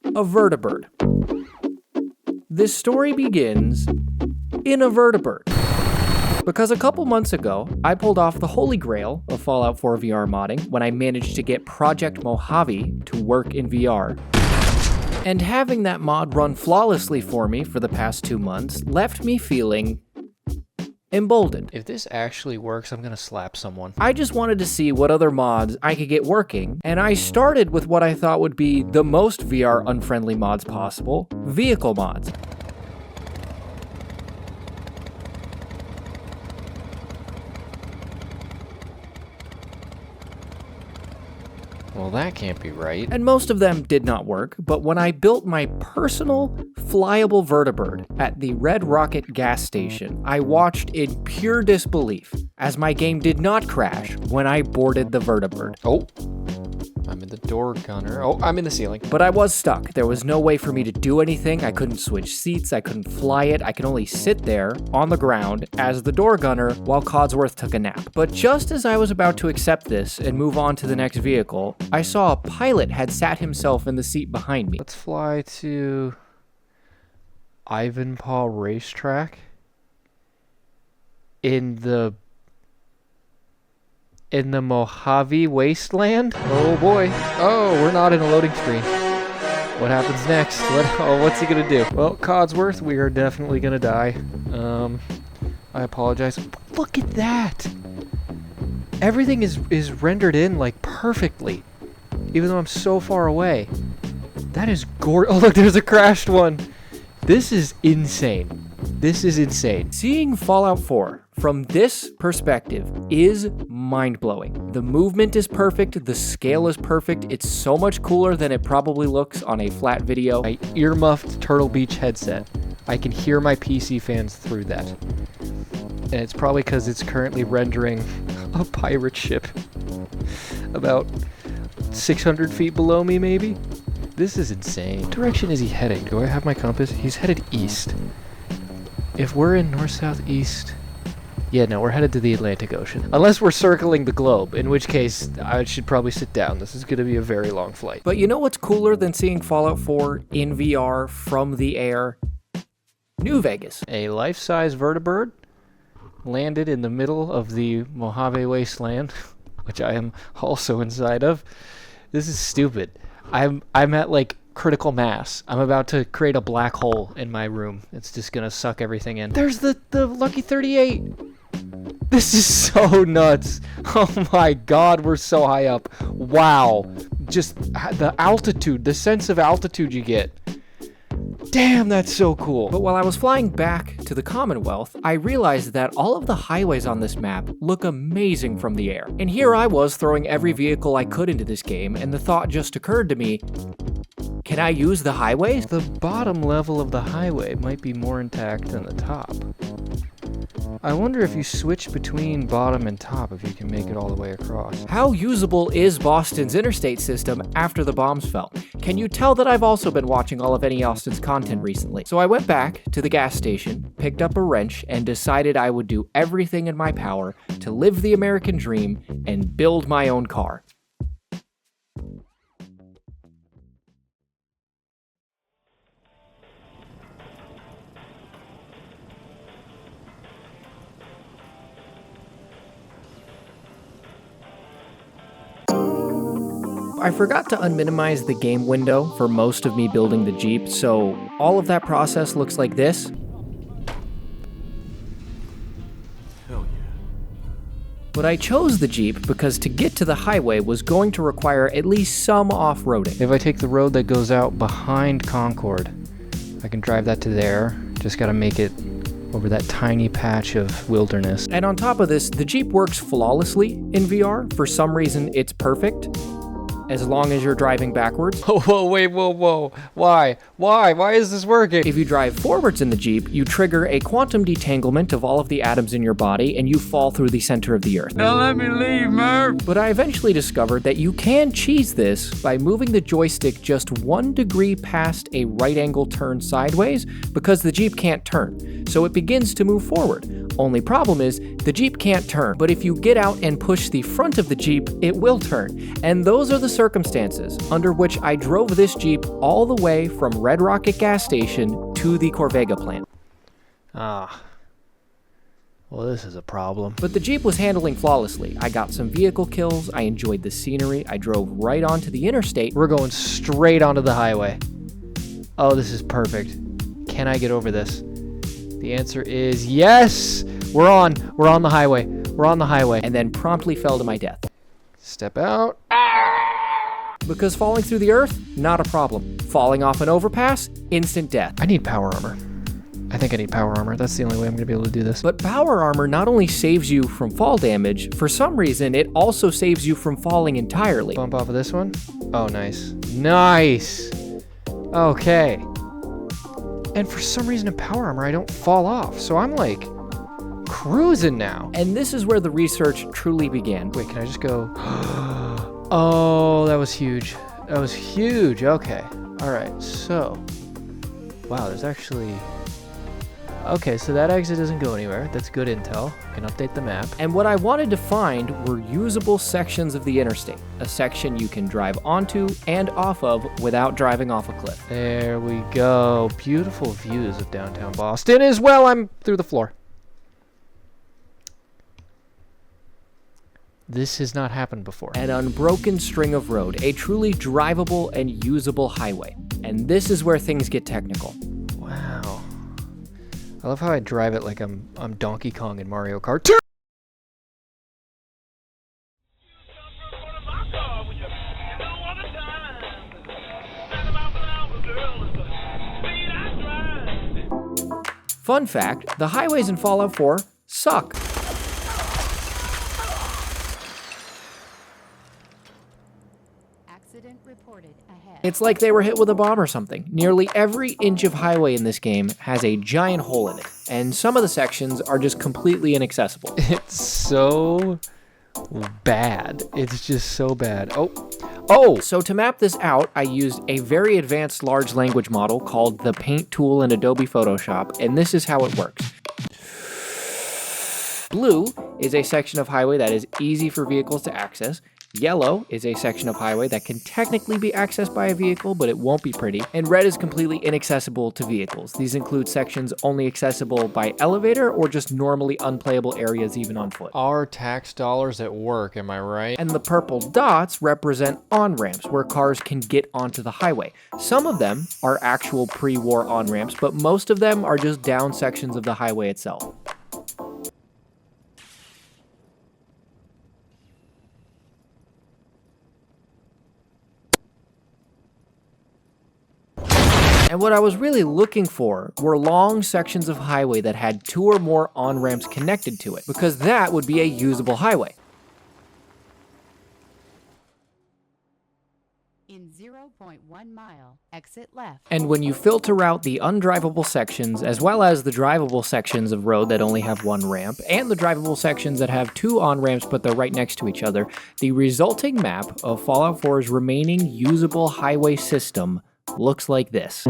A vertibird. This story begins in a vertibird. Because a couple months ago, I pulled off the holy grail of Fallout 4 VR modding when I managed to get Project Mojave to work in VR. And having that mod run flawlessly for me for the past 2 months left me feeling emboldened. If this actually works, I'm gonna slap someone. I just wanted to see what other mods I could get working, and I started with what I thought would be the most VR unfriendly mods possible, vehicle mods. Well, that can't be right. And most of them did not work, but when I built my personal flyable vertibird at the Red Rocket gas station, I watched in pure disbelief as my game did not crash when I boarded the vertibird. Oh, I'm in the door gunner. Oh, I'm in the ceiling. But I was stuck. There was no way for me to do anything. I couldn't switch seats. I couldn't fly it. I could only sit there on the ground as the door gunner while Codsworth took a nap. But just as I was about to accept this and move on to the next vehicle, I saw a pilot had sat himself in the seat behind me. Let's fly to Ivanpah Racetrack in the Mojave wasteland? Oh boy. Oh, we're not in a loading screen. What happens next? What's he gonna do? Well, Codsworth, we are definitely gonna die. I apologize. Look at that! Everything is rendered in like perfectly, even though I'm so far away. That is gorgeous. Oh look, there's a crashed one. This is insane. This is insane. Seeing Fallout 4 from this perspective is mind-blowing. The movement is perfect, the scale is perfect, it's so much cooler than it probably looks on a flat video. My ear-muffed Turtle Beach headset. I can hear my PC fans through that. And it's probably because it's currently rendering a pirate ship about 600 feet below me, maybe? This is insane. What direction is he heading? Do I have my compass? He's headed east. If we're in north-southeast... Yeah, no, we're headed to the Atlantic Ocean. Unless we're circling the globe, in which case I should probably sit down. This is going to be a very long flight. But you know what's cooler than seeing Fallout 4 in VR from the air? New Vegas. A life-size vertibird landed in the middle of the Mojave wasteland, which I am also inside of. This is stupid. I'm at like critical mass. I'm about to create a black hole in my room. It's just gonna suck everything in. There's the Lucky 38. This is so nuts. Oh my god, we're so high up. Wow. Just the altitude, the sense of altitude you get. Damn, that's so cool. But while I was flying back to the Commonwealth, I realized that all of the highways on this map look amazing from the air. And here I was throwing every vehicle I could into this game, and the thought just occurred to me, can I use the highways? The bottom level of the highway might be more intact than the top. I wonder if you switch between bottom and top if you can make it all the way across. How usable is Boston's interstate system after the bombs fell? Can you tell that I've also been watching all of Any Austin's content recently? So I went back to the gas station, picked up a wrench, and decided I would do everything in my power to live the American dream and build my own car. I forgot to unminimize the game window for most of me building the Jeep, so all of that process looks like this. Hell yeah. But I chose the Jeep because to get to the highway was going to require at least some off-roading. If I take the road that goes out behind Concord, I can drive that to there. Just gotta make it over that tiny patch of wilderness. And on top of this, the Jeep works flawlessly in VR. For some reason, it's perfect. As long as you're driving backwards. Whoa, wait, whoa. Why? Why is this working? If you drive forwards in the Jeep, you trigger a quantum detanglement of all of the atoms in your body, and you fall through the center of the Earth. Now let me leave, Murph. But I eventually discovered that you can cheese this by moving the joystick just 1 degree past a right angle turn sideways, because the Jeep can't turn. So it begins to move forward. Only problem is, the Jeep can't turn, but if you get out and push the front of the Jeep, it will turn. And those are the circumstances under which I drove this Jeep all the way from Red Rocket gas station to the Corvega plant. Ah. Well, this is a problem. But the Jeep was handling flawlessly. I got some vehicle kills, I enjoyed the scenery, I drove right onto the interstate. We're going straight onto the highway. Oh, this is perfect. Can I get over this? The answer is yes! We're on the highway. We're on the highway. And then promptly fell to my death. Step out. Because falling through the earth, not a problem. Falling off an overpass, instant death. I need power armor. I think I need power armor. That's the only way I'm going to be able to do this. But power armor not only saves you from fall damage, for some reason it also saves you from falling entirely. Bump off of this one. Oh, nice. Nice! Okay. And for some reason in power armor, I don't fall off. So I'm like cruising now. And this is where the research truly began. Wait, can I just go? Oh, that was huge. That was huge. Okay. All right. So, wow, there's actually... Okay, so that exit doesn't go anywhere. That's good intel. I can update the map. And what I wanted to find were usable sections of the interstate. A section you can drive onto and off of without driving off a cliff. There we go. Beautiful views of downtown Boston as well. I'm through the floor. This has not happened before. An unbroken string of road, a truly drivable and usable highway. And this is where things get technical. Wow. I love how I drive it like I'm Donkey Kong in Mario Kart 2. Fun fact, the highways in Fallout 4 suck. Accident reported ahead. It's like they were hit with a bomb or something. Nearly every inch of highway in this game has a giant hole in it, and some of the sections are just completely inaccessible. It's so bad. It's just so bad. Oh! So to map this out, I used a very advanced large language model called the Paint tool in Adobe Photoshop, and this is how it works. Blue is a section of highway that is easy for vehicles to access. Yellow is a section of highway that can technically be accessed by a vehicle, but it won't be pretty. And red is completely inaccessible to vehicles. These include sections only accessible by elevator or just normally unplayable areas even on foot. Our tax dollars at work, am I right? And the purple dots represent on-ramps where cars can get onto the highway. Some of them are actual pre-war on-ramps, but most of them are just down sections of the highway itself. And what I was really looking for were long sections of highway that had 2 or more on-ramps connected to it, because that would be a usable highway. In 0.1 mile, exit left. And when you filter out the undrivable sections, as well as the drivable sections of road that only have 1 ramp, and the drivable sections that have 2 on-ramps but they're right next to each other, the resulting map of Fallout 4's remaining usable highway system looks like this.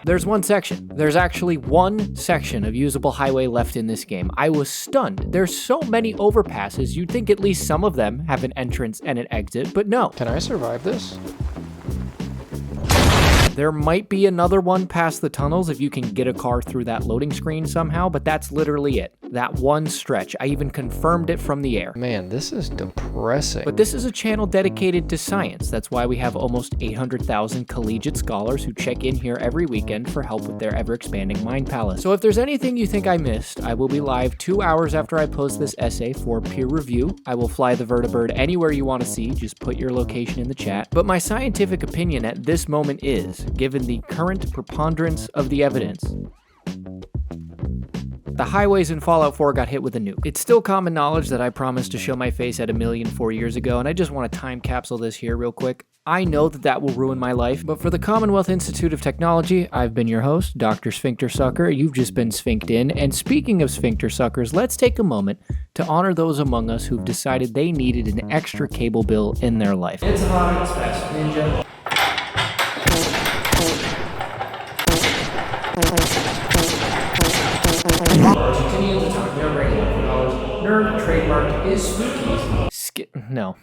There's one section. There's actually one section of usable highway left in this game. I was stunned. There's so many overpasses, you'd think at least some of them have an entrance and an exit, but no. Can I survive this? There might be another one past the tunnels if you can get a car through that loading screen somehow, but that's literally it. That one stretch. I even confirmed it from the air. Man, this is depressing. But this is a channel dedicated to science. That's why we have almost 800,000 collegiate scholars who check in here every weekend for help with their ever-expanding mind palace. So if there's anything you think I missed, I will be live 2 hours after I post this essay for peer review. I will fly the vertibird anywhere you want to see. Just put your location in the chat. But my scientific opinion at this moment is, given the current preponderance of the evidence, The highways in Fallout 4 got hit with a nuke. It's still common knowledge that I promised to show my face at 1,000,000 4 years ago, and I just want to time capsule this here real quick. I know that will ruin my life, but for the Commonwealth Institute of Technology, I've been your host, Dr. Sphincter Sucker. You've just been sphinced in. And speaking of sphincter suckers, let's take a moment to honor those among us who've decided they needed an extra cable bill in their life. It's hot, it's fast, ninja. Continuing to talk, no regular nerd trademark is spooky. No.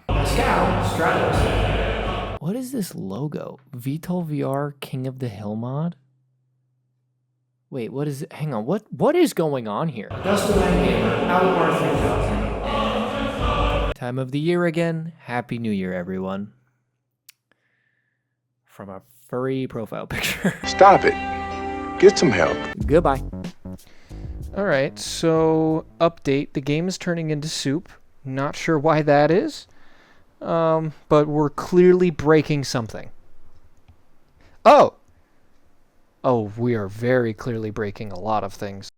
Pascal Stratos. What is this logo? VTOL VR King of the Hill mod? Wait, what is it? Hang on, what is going on here? Augusta Land Gamer, Alvar 3000, and time of the year again. Happy New Year, everyone. From a furry profile picture. Stop it. Get some help. Goodbye. Alright, so update. The game is turning into soup. Not sure why that is. But we're clearly breaking something. Oh, we are very clearly breaking a lot of things.